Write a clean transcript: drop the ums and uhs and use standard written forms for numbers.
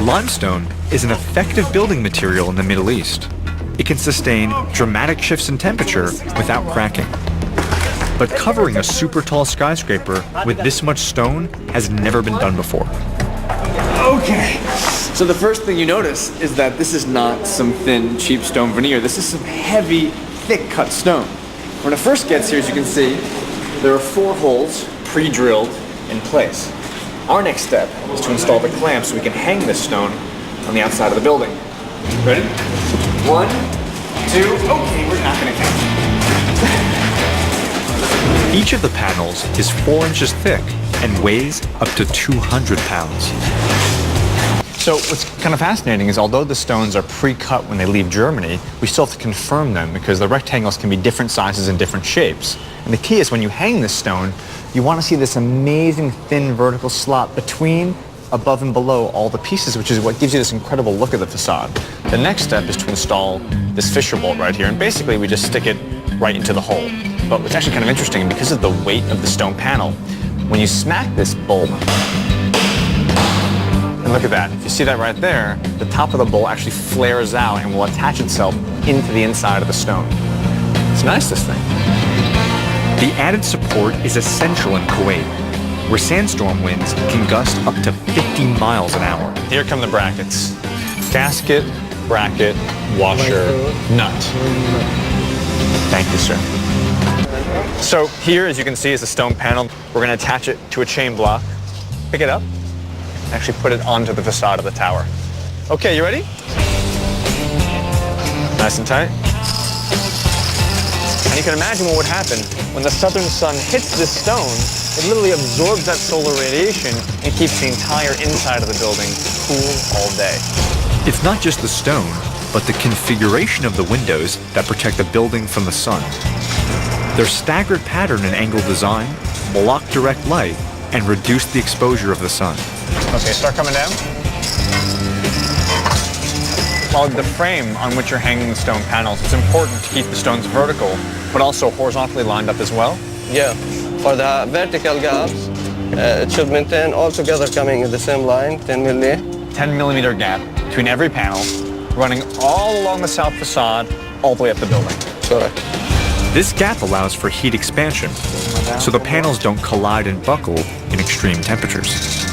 Limestone is an effective building material in the Middle East. It can sustain dramatic shifts in temperature without cracking. But covering a super tall skyscraper with this much stone has never been done before. Okay, so the first thing you notice is that this is not some thin, cheap stone veneer. This is some heavy, thick cut stone. When it first gets here, as you can see, there are 4 holes pre-drilled in place. Our next step is to install the clamps so we can hang this stone on the outside of the building. Ready? 1, 2, okay, we're not gonna count. Each of the panels is 4 inches thick and weighs up to 200 pounds. So what's kind of fascinating is although the stones are pre-cut when they leave Germany, we still have to confirm them because the rectangles can be different sizes and different shapes. And the key is when you hang this stone, you want to see this amazing thin vertical slot between, above and below all the pieces, which is what gives you this incredible look of the facade. The next step is to install this fischer bolt right here, and basically we just stick it right into the hole. But what's actually kind of interesting, because of the weight of the stone panel, when you smack this bolt, and look at that, if you see that right there, the top of the bolt actually flares out and will attach itself into the inside of the stone. It's nice, this thing. The added support is essential in Kuwait, where sandstorm winds can gust up to 50 miles an hour. Here come the brackets. Gasket, bracket, washer, nut. Thank you, sir. So here, as you can see, is a stone panel. We're going to attach it to a chain block, pick it up, actually put it onto the facade of the tower. Okay, you ready? Nice and tight. And you can imagine what would happen when the southern sun hits this stone. It literally absorbs that solar radiation and keeps the entire inside of the building cool all day. It's not just the stone, but the configuration of the windows that protect the building from the sun. Their staggered pattern and angle design block direct light and reduce the exposure of the sun. Okay, start coming down. While the frame on which you're hanging the stone panels, it's important to keep the stones vertical, but also horizontally lined up as well. Yeah, for the vertical gaps, it should maintain all together coming in the same line, 10 milli. 10 millimeter gap between every panel, running all along the south facade, all the way up the building. Correct. This gap allows for heat expansion, so the panels don't collide and buckle in extreme temperatures.